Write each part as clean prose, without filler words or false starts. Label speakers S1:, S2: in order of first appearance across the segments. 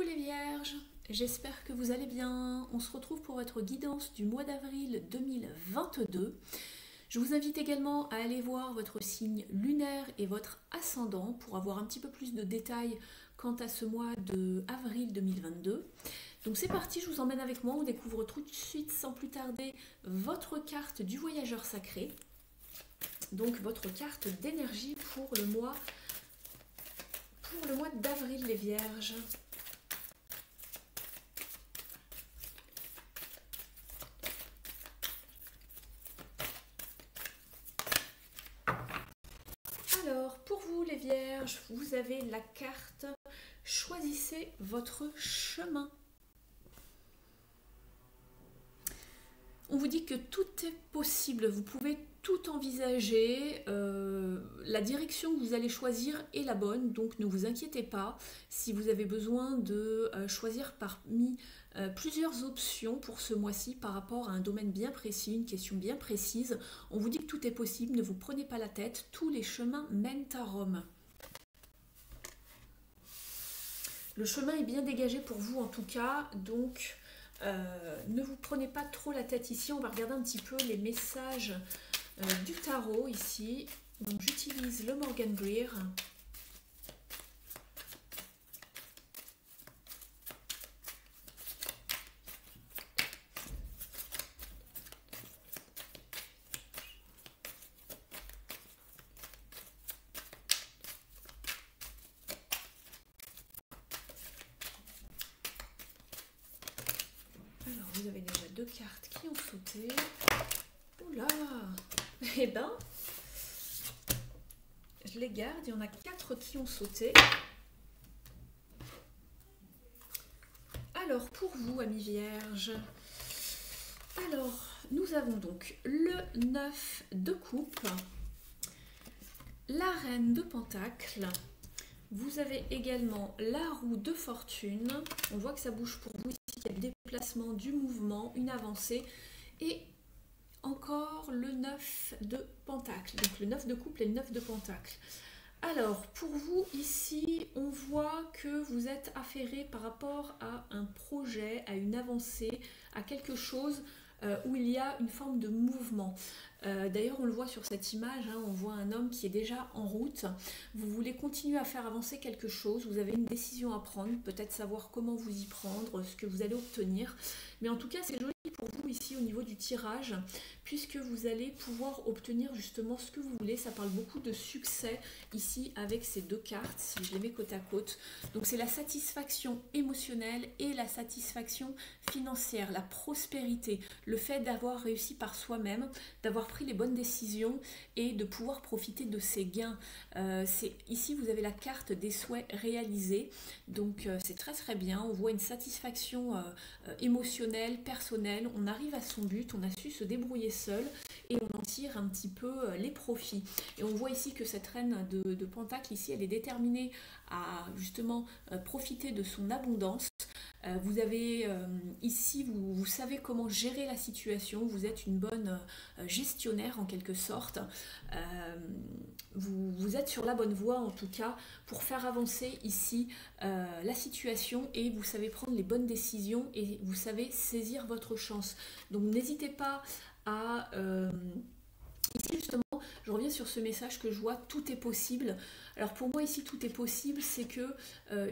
S1: les vierges, j'espère que vous allez bien. On se retrouve pour votre guidance du mois d'avril 2022. Je vous invite également à aller voir votre signe lunaire et votre ascendant pour avoir un petit peu plus de détails quant à ce mois de avril 2022. Donc c'est parti, je vous emmène avec moi, on découvre tout de suite sans plus tarder votre carte du voyageur sacré. Donc votre carte d'énergie pour le mois d'avril les vierges. Alors, pour vous les vierges, vous avez la carte « Choisissez votre chemin ». On vous dit que tout est possible, vous pouvez tout envisager, la direction que vous allez choisir est la bonne, donc ne vous inquiétez pas si vous avez besoin de choisir parmi plusieurs options pour ce mois-ci par rapport à un domaine bien précis, une question bien précise. On vous dit que tout est possible, ne vous prenez pas la tête, tous les chemins mènent à Rome. Le chemin est bien dégagé pour vous en tout cas, donc ne vous prenez pas trop la tête ici. On va regarder un petit peu les messages du tarot ici. Donc j'utilise le Morgan Greer. Alors vous avez déjà deux cartes qui ont sauté. Oula! Eh ben, je les garde, il y en a 4 qui ont sauté. Alors, pour vous, amis vierges, alors, nous avons donc le 9 de coupe, la reine de pentacle, vous avez également la roue de fortune, on voit que ça bouge pour vous ici, il y a du déplacement, du mouvement, une avancée, et encore le 9 de pentacle, donc le 9 de couple et le 9 de pentacle. Alors, pour vous, ici, on voit que vous êtes affairé par rapport à un projet, à une avancée, à quelque chose où il y a une forme de mouvement. D'ailleurs, on le voit sur cette image, hein, on voit un homme qui est déjà en route. Vous voulez continuer à faire avancer quelque chose, vous avez une décision à prendre, peut-être savoir comment vous y prendre, ce que vous allez obtenir. Mais en tout cas, c'est joli pour vous ici au niveau du tirage, puisque vous allez pouvoir obtenir justement ce que vous voulez. Ça parle beaucoup de succès ici avec ces deux cartes, si je les mets côte à côte. Donc c'est la satisfaction émotionnelle et la satisfaction financière, la prospérité, le fait d'avoir réussi par soi-même, d'avoir pris les bonnes décisions et de pouvoir profiter de ses gains. Ici, vous avez la carte des souhaits réalisés, donc c'est très très bien. On voit une satisfaction émotionnelle, personnelle, on arrive à son but, on a su se débrouiller seul et on en tire un petit peu les profits. Et on voit ici que cette reine de pentacle ici, elle est déterminée à justement profiter de son abondance. Vous avez ici, vous savez comment gérer la situation, vous êtes une bonne gestionnaire en quelque sorte. Vous êtes sur la bonne voie en tout cas pour faire avancer ici la situation et vous savez prendre les bonnes décisions et vous savez saisir votre chance. Donc n'hésitez pas à... ici justement, je reviens sur ce message que je vois, tout est possible. Alors pour moi ici tout est possible, c'est que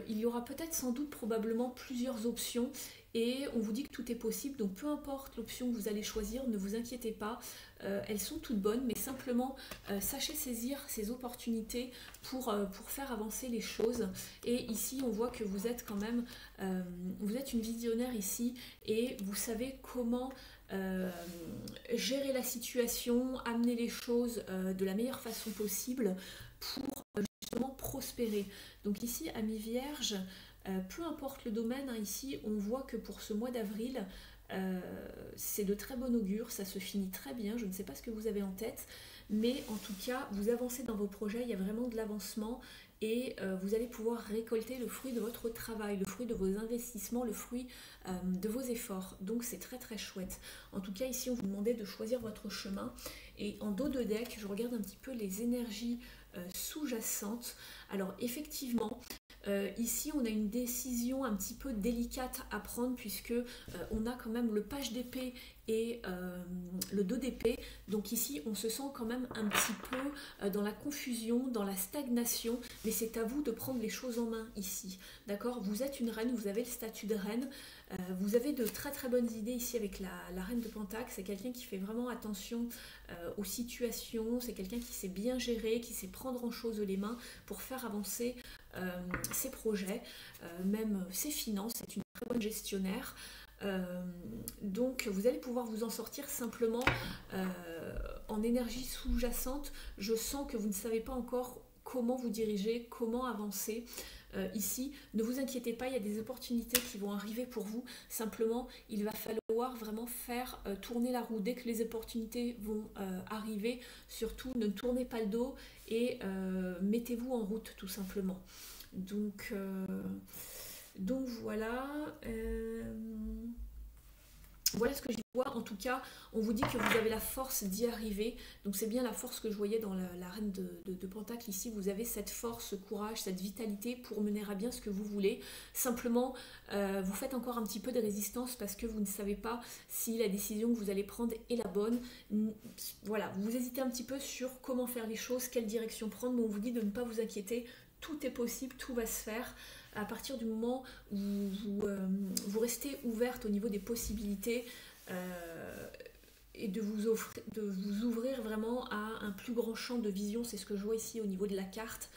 S1: il y aura peut-être sans doute probablement plusieurs options et on vous dit que tout est possible, donc peu importe l'option que vous allez choisir, ne vous inquiétez pas, elles sont toutes bonnes, mais simplement sachez saisir ces opportunités pour faire avancer les choses. Et ici on voit que vous êtes quand même, vous êtes une visionnaire ici et vous savez comment gérer la situation, amener les choses de la meilleure façon possible pour justement prospérer. Donc ici, amis vierges, peu importe le domaine, hein, ici on voit que pour ce mois d'avril, c'est de très bon augure, ça se finit très bien, je ne sais pas ce que vous avez en tête, mais en tout cas, vous avancez dans vos projets, il y a vraiment de l'avancement et vous allez pouvoir récolter le fruit de votre travail, le fruit de vos investissements, le fruit de vos efforts. Donc c'est très très chouette. En tout cas, ici, on vous demandait de choisir votre chemin. Et en dos de deck, je regarde un petit peu les énergies sous-jacentes. Alors effectivement, Ici, on a une décision un petit peu délicate à prendre puisque on a quand même le page d'épée et le dos d'épée. Donc ici, on se sent quand même un petit peu dans la confusion, dans la stagnation, mais c'est à vous de prendre les choses en main ici. D'accord? Vous êtes une reine, vous avez le statut de reine, vous avez de très très bonnes idées ici avec la reine de Pentacle. C'est quelqu'un qui fait vraiment attention aux situations, c'est quelqu'un qui sait bien gérer, qui sait prendre en choses les mains pour faire avancer ses projets, même ses finances. C'est une très bonne gestionnaire. Donc vous allez pouvoir vous en sortir simplement en énergie sous-jacente. Je sens que vous ne savez pas encore comment vous diriger, comment avancer. Ici, ne vous inquiétez pas, il y a des opportunités qui vont arriver pour vous. Simplement, il va falloir vraiment faire tourner la roue dès que les opportunités vont arriver. Surtout, ne tournez pas le dos et mettez-vous en route tout simplement. Donc voilà. Voilà ce que je vois. En tout cas, on vous dit que vous avez la force d'y arriver. Donc c'est bien la force que je voyais dans la reine de Pentacle ici. Vous avez cette force, ce courage, cette vitalité pour mener à bien ce que vous voulez. Simplement, vous faites encore un petit peu de résistance parce que vous ne savez pas si la décision que vous allez prendre est la bonne. Voilà, vous hésitez un petit peu sur comment faire les choses, quelle direction prendre. Mais on vous dit de ne pas vous inquiéter. Tout est possible, tout va se faire. À partir du moment où vous restez ouverte au niveau des possibilités et de vous ouvrir vraiment à un plus grand champ de vision, c'est ce que je vois ici au niveau de la carte.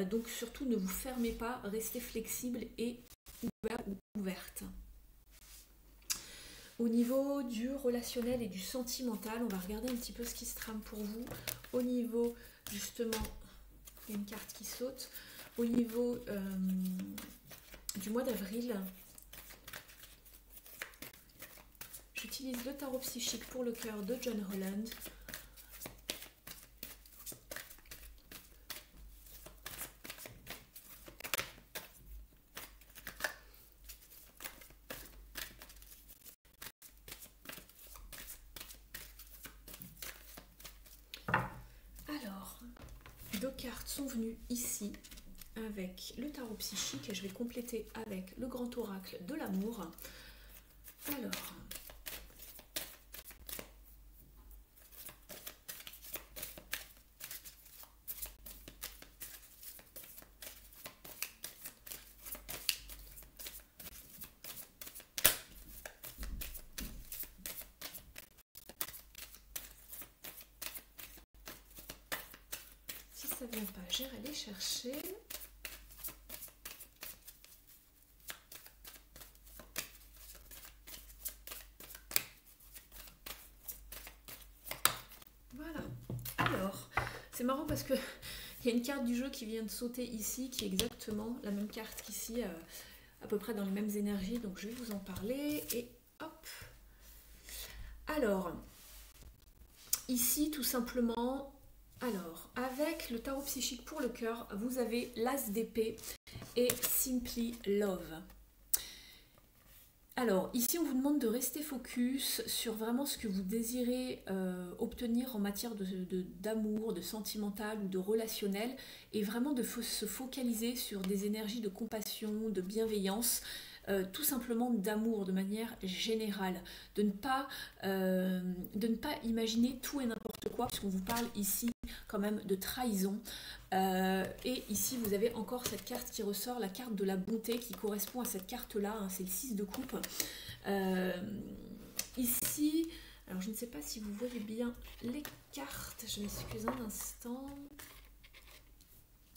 S1: Donc surtout ne vous fermez pas, restez flexible et ouvert ou ouverte. Au niveau du relationnel et du sentimental, on va regarder un petit peu ce qui se trame pour vous. Au niveau justement, il y a une carte qui saute. Au niveau du mois d'avril, j'utilise le tarot psychique pour le cœur de John Holland. Alors, deux cartes sont venues ici avec le tarot psychique et je vais compléter avec le grand oracle de l'amour. Alors, si ça vient pas, j'irai aller chercher. C'est marrant parce que il y a une carte du jeu qui vient de sauter ici, qui est exactement la même carte qu'ici, à peu près dans les mêmes énergies. Donc je vais vous en parler et hop. Alors, ici tout simplement, alors avec le tarot psychique pour le cœur, vous avez l'as d'épée et Simply Love. Alors, ici, on vous demande de rester focus sur vraiment ce que vous désirez obtenir en matière d'amour, de sentimental ou de relationnel, et vraiment de se focaliser sur des énergies de compassion, de bienveillance, tout simplement d'amour de manière générale, de ne pas imaginer tout et n'importe quoi, puisqu'on vous parle ici quand même de trahison. Et ici vous avez encore cette carte qui ressort, la carte de la bonté qui correspond à cette carte là, hein, c'est le 6 de coupe. Ici, alors je ne sais pas si vous voyez bien les cartes, je m'excuse un instant.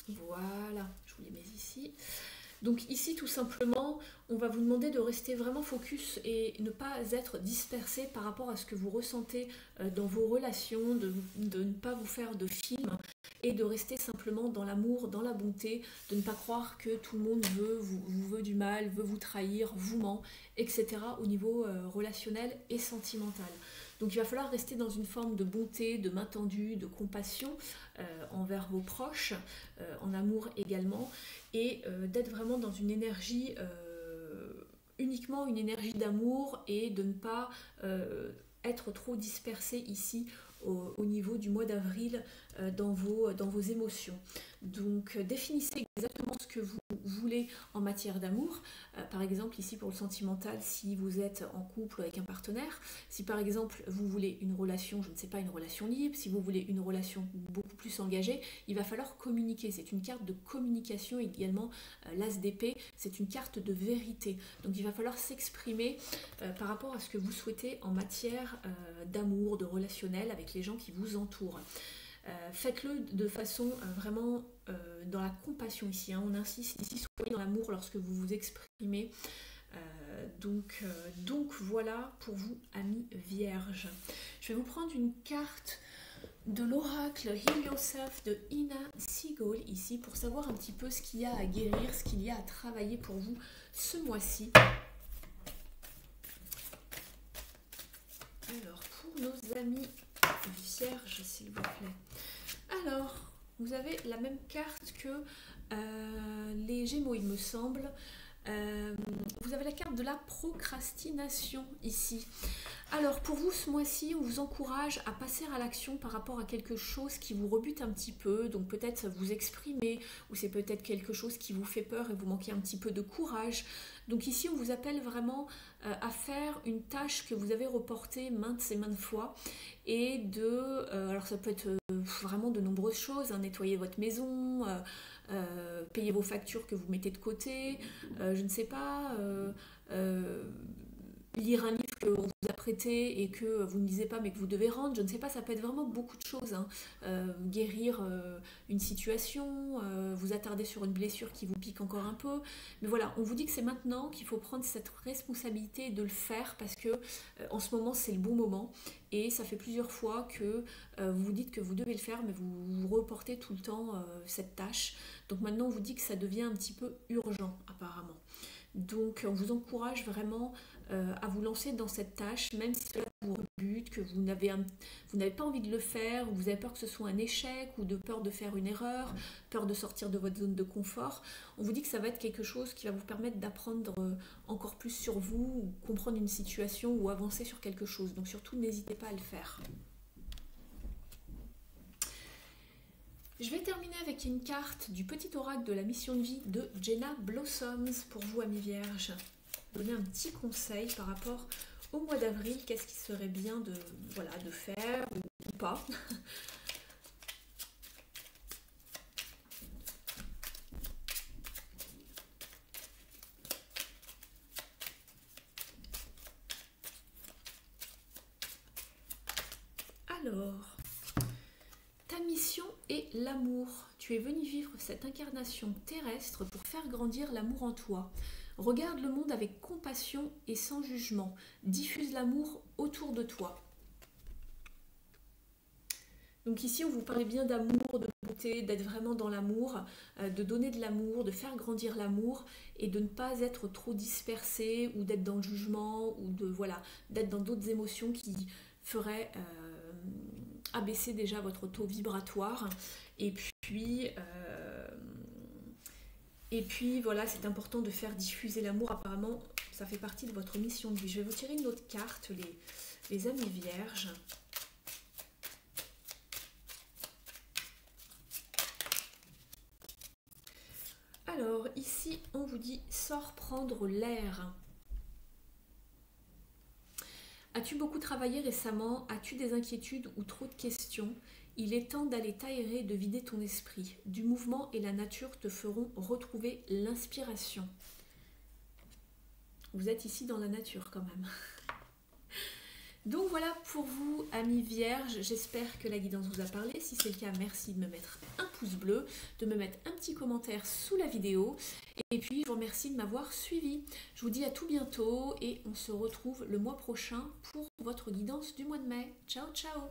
S1: Voilà, je vous les mets ici. Donc ici tout simplement, on va vous demander de rester vraiment focus et ne pas être dispersé par rapport à ce que vous ressentez dans vos relations, de ne pas vous faire de film et de rester simplement dans l'amour, dans la bonté, de ne pas croire que tout le monde vous veut du mal, veut vous trahir, vous ment, etc. au niveau relationnel et sentimental. Donc il va falloir rester dans une forme de bonté, de main tendue, de compassion envers vos proches, en amour également, et d'être vraiment dans une énergie, uniquement une énergie d'amour, et de ne pas être trop dispersé ici au niveau du mois d'avril dans vos émotions. Donc définissez exactement ce que vous voulez en matière d'amour. Par exemple, ici pour le sentimental, si vous êtes en couple avec un partenaire, si par exemple vous voulez une relation, je ne sais pas, une relation libre, si vous voulez une relation beaucoup plus engagée, il va falloir communiquer. C'est une carte de communication également, l'as d'épée, c'est une carte de vérité. Donc il va falloir s'exprimer par rapport à ce que vous souhaitez en matière d'amour, de relationnel avec les gens qui vous entourent. Faites-le de façon vraiment dans la compassion ici. On insiste ici, soyez dans l'amour lorsque vous vous exprimez. Donc voilà pour vous, amis vierges. Je vais vous prendre une carte de l'oracle Heal Yourself de Ina Seagull ici pour savoir un petit peu ce qu'il y a à guérir, ce qu'il y a à travailler pour vous ce mois-ci. Alors pour nos amis vierges, s'il vous plaît. Alors, vous avez la même carte que les Gémeaux, il me semble. Vous avez la carte de la procrastination ici. Alors pour vous ce mois-ci, on vous encourage à passer à l'action par rapport à quelque chose qui vous rebute un petit peu, donc peut-être vous exprimer, ou c'est peut-être quelque chose qui vous fait peur et vous manquez un petit peu de courage. Donc ici on vous appelle vraiment à faire une tâche que vous avez reportée maintes et maintes fois, et alors ça peut être vraiment de nombreuses choses, hein, nettoyer votre maison, payer vos factures que vous mettez de côté, je ne sais pas, lire un livre que vous vous apprêtez et que vous ne lisez pas mais que vous devez rendre, je ne sais pas, ça peut être vraiment beaucoup de choses, hein. Guérir une situation, vous attarder sur une blessure qui vous pique encore un peu, mais voilà, on vous dit que c'est maintenant qu'il faut prendre cette responsabilité de le faire parce que en ce moment c'est le bon moment et ça fait plusieurs fois que vous vous dites que vous devez le faire mais vous reportez tout le temps cette tâche, donc maintenant on vous dit que ça devient un petit peu urgent apparemment. Donc on vous encourage vraiment à vous lancer dans cette tâche, même si cela vous rebute, que vous n'avez pas envie de le faire, ou vous avez peur que ce soit un échec, ou de peur de faire une erreur, peur de sortir de votre zone de confort. On vous dit que ça va être quelque chose qui va vous permettre d'apprendre encore plus sur vous, ou comprendre une situation, ou avancer sur quelque chose. Donc surtout, n'hésitez pas à le faire. Je vais terminer avec une carte du petit oracle de la mission de vie de Jenna Blossoms pour vous, amis vierges. Donner un petit conseil par rapport au mois d'avril, qu'est-ce qui serait bien de faire ou pas. Alors, ta mission est l'amour. Tu es venu vivre cette incarnation terrestre pour faire grandir l'amour en toi. Regarde le monde avec compassion et sans jugement. Diffuse l'amour autour de toi. Donc ici, on vous parlait bien d'amour, de beauté, d'être vraiment dans l'amour, de donner de l'amour, de faire grandir l'amour et de ne pas être trop dispersé ou d'être dans le jugement ou d'être dans d'autres émotions qui feraient abaisser déjà votre taux vibratoire. Et puis voilà, c'est important de faire diffuser l'amour. Apparemment, ça fait partie de votre mission de vie. Je vais vous tirer une autre carte, les amis vierges. Alors, ici, on vous dit « Sors prendre l'air ». As-tu beaucoup travaillé récemment? As-tu des inquiétudes ou trop de questions? Il est temps d'aller t'aérer et de vider ton esprit. Du mouvement et la nature te feront retrouver l'inspiration. Vous êtes ici dans la nature quand même. Donc voilà pour vous, amis vierges, j'espère que la guidance vous a parlé. Si c'est le cas, merci de me mettre un pouce bleu, de me mettre un petit commentaire sous la vidéo. Et puis, je vous remercie de m'avoir suivi. Je vous dis à tout bientôt et on se retrouve le mois prochain pour votre guidance du mois de mai. Ciao, ciao!